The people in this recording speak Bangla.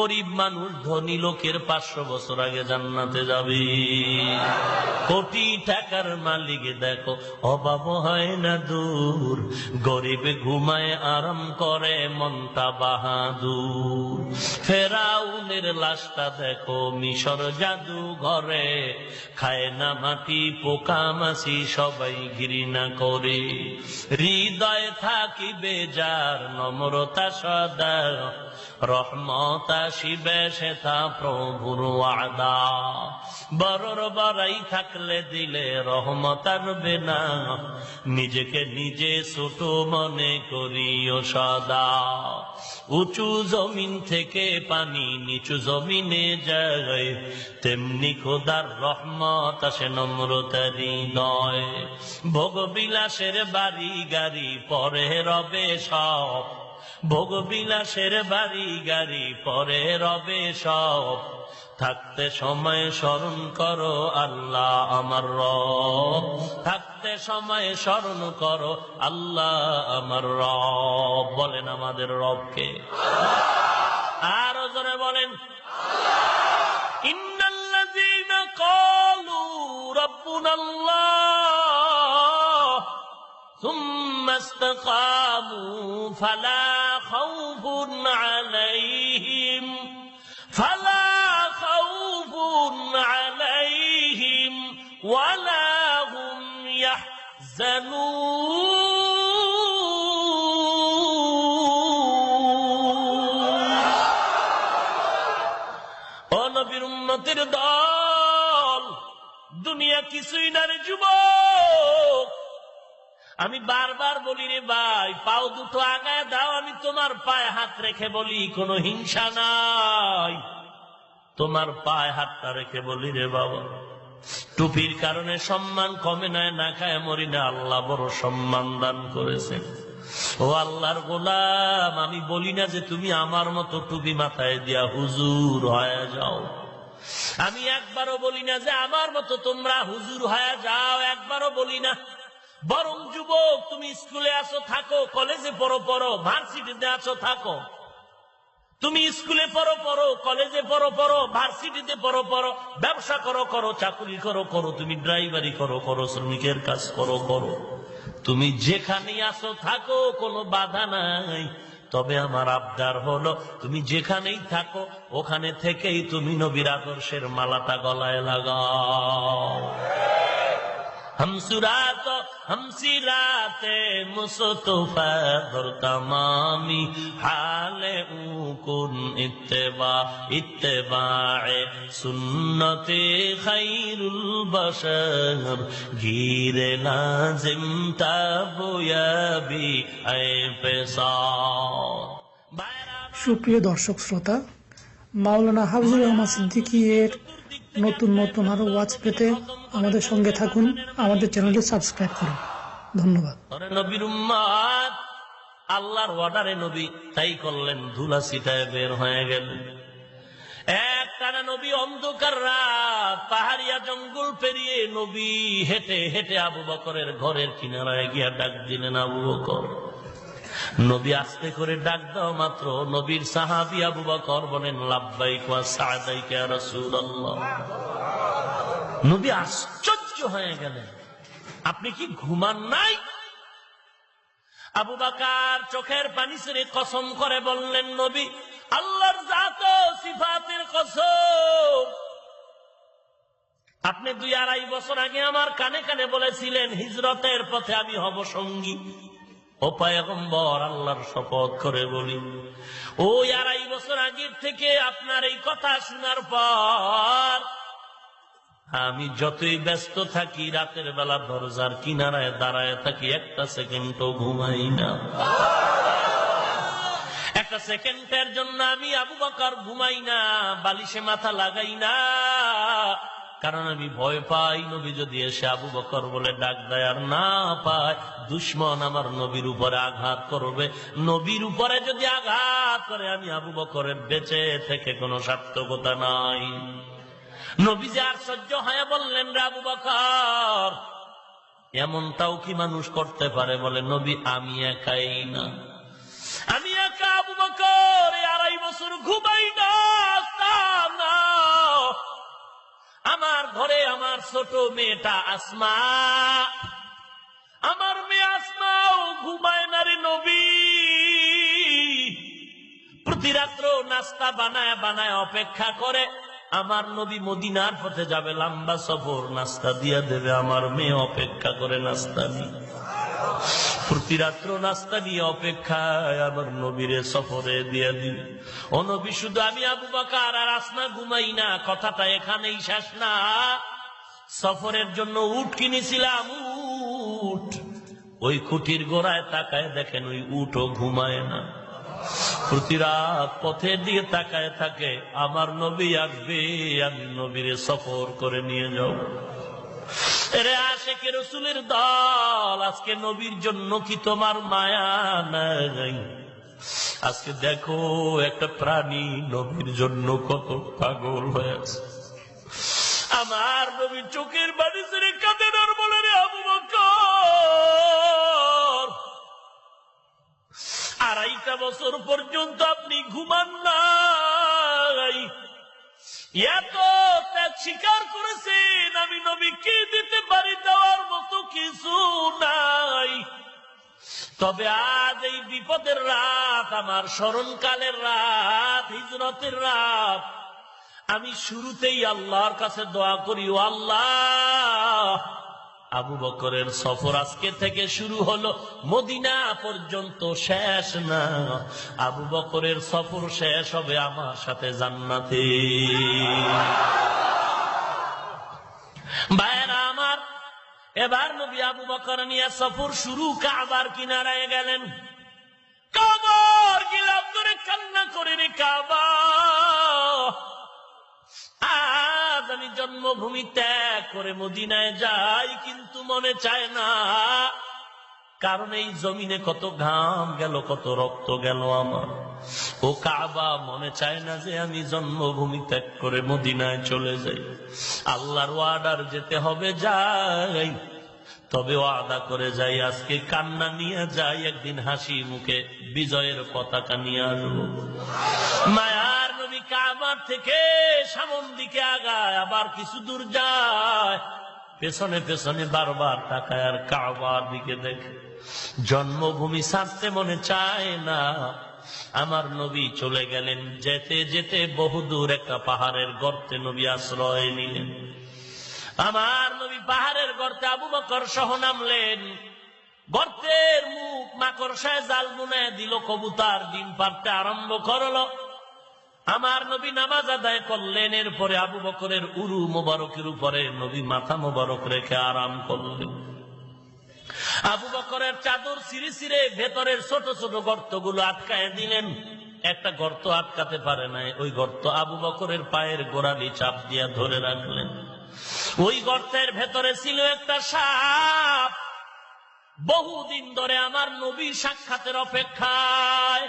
গরিব মানুষ ধনী লোকের 500 বছর আগে জান্নাতে যাবে। কোটি টাকার মালিক দেখো অভাব হয় না দূর, গরিব ঘুমায় আরাম করে মনটা বাহাদুর। ফেরাউনের লাশটা দেখো মিশর জাদু ঘরে, খায় না মাটি পোকা মাছি সবাই ঘৃণা করে। হৃদয় থাকিবে যার নম্রতা সদা, রহমত আসিবে সেটা প্রভুর ওয়াদা। বড়র বড়াই থাকলে দিলে রহমত আসবে না, নিজেকে নিজে ছোট মনে করিও সদা। উঁচু জমিন থেকে পানি নিচু জমিনে যায়, তেমনি খোদার রহমত আসে নম্রতার হৃদয়। ভোগ বিলাসের বাড়ি গাড়ি পরে রবে সব, ভোগ বিলাসের বাড়ি গাড়ি পরে রবে সব। থাকতে সময় স্মরণ করো আল্লাহ আমার রব, থাকতে সময় স্মরণ করো আল্লাহ আমার রব। বলেন আমাদের রবকে, আরো জোরে বলেন। ইন্নাল্লাযীনা ক্বালু রাব্বুনাল্লাহ সুম্মা ইসতাকামু ফালা খাউফুন আলাইহিম ওয়ালা হুম ইয়াহজানুন। ও নবীর উম্মতের দল, দুনিয়া কিছুই না রে যুবক। আমি বারবার বলি রে ভাই, পাও দুটো আগায় দাও, আমি তোমার পায়ে হাত রেখে বলি কোনো হিংসা নাই। তোমার পায়ে হাতটা রেখে বলি রে বাবা, টুপির কারণে সম্মান কমে নাই, না খায় মরি না, আল্লাহ বড় সম্মান দান করেছেন। ও আল্লাহর গোলাম, আমি বলি না যে তুমি আমার মতো টুপি মাথায় দিয়া হুজুর হয়ে যাও, আমি একবারও বলি না যে আমার মতো তোমরা হুজুর হয়ে যাও, একবারও বলি না। বরং যুবক, তুমি স্কুলে আসো থাকো, কলেজে পড়ো পড়ো, ভার্সিটিতে আসো থাকো। তুমি স্কুলে পড়ো পড়ো, কলেজে পড়ো পড়ো, ভার্সিটিতে পড়ো পড়ো, ব্যবসা করো করো, চাকরি করো করো, তুমি ড্রাইভারি করো করো, শ্রমিকের কাজ করো করো, তুমি যেখানেই আসো থাকো, কোনো বাধা নাই। তবে আমার আবদার হলো, তুমি যেখানেই থাকো ওখানে থেকেই তুমি নবীর আদর্শের মালাটা গলায় লাগাও। হামসিরাতে মুস্তফা দর তামামি হালে উকুন ইত্তেবায়ে সুন্নতে খায়রুল বাশার গিরে লাজিম তাবয়াবি আয় পেশার। সুপ্রিয় দর্শক শ্রোতা, মাওলানা হাফিজুর রহমান সিদ্দিকী এর নতুন নতুন আরো ওয়াজ পেতে আমাদের সঙ্গে থাকুন, আমাদের চ্যানেলটি সাবস্ক্রাইব করুন। ধন্যবাদ। নবীর উম্মত, আল্লাহর অর্ডারে নবী তাই করলেন, ধুলা ছিটায় বের হয়ে গেলেন। একটানা নবী অন্ধকার রাত, পাহাড়িয়া জঙ্গল পেরিয়ে নবী হেঁটে হেঁটে আবু বকরের ঘরের কিনারায় গিয়া ডাক দিলেন, আবু বকর। নবী আস্তে করে ডাক দাও মাত্র নবীর সাহাবী আবু বকর বলেন, লাব্বাইক ওয়া সা'দাইক ইয়া রাসূলুল্লাহ। নবী আশ্চর্য হয়ে গেলেন, আপনি কি ঘুমান নাই? আবু বকর চোখের পানি ছেড়ে কসম করে বললেন, নবী আল্লাহর জাত ও সিফাতের কসম, আপনি 2-2.5 বছর আগে আমার কানে কানে বলেছিলেন হিজরতের পথে আমি হব সঙ্গী। ও পয়গম্বর, আল্লাহর শপথ করে বলি, ওই 2.5 বছর আগের থেকে আপনার এই কথা শোনার পর আমি যতই ব্যস্ত থাকি, রাতের বেলা দরজার কিনারায় দাঁড়ায় থাকি, একটা সেকেন্ডও ঘুমাই না। একটা সেকেন্ডের জন্য আমি আবু বকর ঘুমাই না, বালিশে মাথা লাগাই না, কারণ আমি ভয় পাই নবী যদি এসে আবু বকর বলে ডাক দেয় আর না পায়, দুশ্মন আমার নবীর উপরে আঘাত করবে। নবীর উপরে যদি আঘাত করে আমি আবু বকরের বেঁচে থেকে কোনো সার্থকতা নাই। নবী যে আশ্চর্য হয়ে বললেন, রে আবু বকর, এমনটাও কি মানুষ করতে পারে? বলে, নবী আমি একাই না, আমি একা আবু বকর 2.5 বছর ঘুমাই না। ছোট মেয়েটা আসমা, আমার মেয়ে আসমাও ঘুমায় না রে নবী। প্রতি রাত্র নাস্তা বানায় বানায় অপেক্ষা করে, আমার নবী মদিনার পথে যাবে, লম্বা সফর, নাস্তা দিয়া দেবে, আমার মেয়ে অপেক্ষা করে নাস্তা নিয়ে। প্রতি রাত্র নাস্তা নিয়ে অপেক্ষায় আমার নবীরে সফরে দিয়া দিবে। ও নবী, শুধু আমি আবু বকর আর আসমা ঘুমাই না, কথাটা এখানেই শেষ না। সফরের জন্য উট কিনেছিলাম, উট, ওই খুঁটির গোড়ায় তাকায় দেখেন ওই উটও ঘুমায় না। প্রতি রাত পথের দিকে তাকায় থাকে, আমার নবী আসবে, আমি নবীরে সফর করে নিয়ে যাব। এরে আশিকে রাসূলের দল, আজকে নবীর জন্য কি তোমার মায়া নাই? আজকে দেখো একটা প্রাণী নবীর জন্য কত পাগল হয়ে আছে। আমার নবীর চোখের বাড়ি ছেড়ে কাঁদেন আর বলে, রে আবু বকর, 2.5 বছর পর্যন্ত আপনি ঘুমান নাই, এত ত্যাগ স্বীকার করেছেন, আমি নবীকে দিতে পারি, দেওয়ার মতো কিছু নাই। তবে আজ এই বিপদের রাত, আমার স্মরণকালের রাত, হিজরতের রাত, আমি শুরুতেই আল্লাহর কাছে দোয়া করি, ও আল্লাহ, আবু বকরের সফর আজকে থেকে শুরু হলো, মদিনা পর্যন্ত শেষ না, আবু বকরের সফর শেষ হবে আমার সাথে জান্নাতে। ভাইয়েরা আমার, এবার নবী আবু বকর নিয়ে সফর শুরু, কাবার কিনারায় গেলেন। কাবার গিলাফ ধরে কান্না করে, রে কাবা, আজ আমি জন্মভূমি ত্যাগ করে মদিনায় যাই, কিন্তু মনে চায় না, কারণ এই জমিনে কত ঘাম গেল, কত রক্ত গেল আমার। ও কাবা, মনে চায় না যে আমি জন্মভূমি ত্যাগ করে মদিনায় চলে যাই। আল্লাহর ওয়াদার যেতে হবে, যাই, তবে ওয়াদা করে যাই, আজকে কান্না নিয়ে যাই, একদিন হাসি মুখে বিজয়ের পতাকা নিয়ে আসবো। মায়ার নবী কাবার থেকে সামন দিকে আগায়, আবার কিছু দূর যায়, পেছনে পেছনে বারবার তাকায় আর কাবার দিকে দেখে। জন্মভূমি ছাড়তে মনে চায় না। আমার নবী চলে গেলেন, যেতে যেতে বহুদূর একটা পাহাড়ের গর্তে নবী আশ্রয় নিলেন। আমার নবী পাহাড়ের গর্তে আবু বকর সহ নামলেন। গর্তের মুখ মাকড়সায় জাল বুনে দিল, কবুতর ডিম পাড়তে আরম্ভ করলো। আমার নবী নামাজ আদায় করলেন, এরপরে আবু বকরের উরু মোবারকের উপরে নবী মাথা মোবারক রেখে আরাম করলেন। আবু বকরের চাদর ছিঁড়ে ছিঁড়ে ভেতরের ছোট ছোট গর্তগুলো আটকায় দিলেন। একটা গর্ত আটকাতে পারে নাই, ওই গর্ত আবু বকরের পায়ের গোড়ালি চাপ দিয়া ধরে রাখলেন। ওই গর্তের ভেতরে ছিল একটা সাপ। বহুদিন ধরে আমার নবী সাক্ষাতের অপেক্ষায়।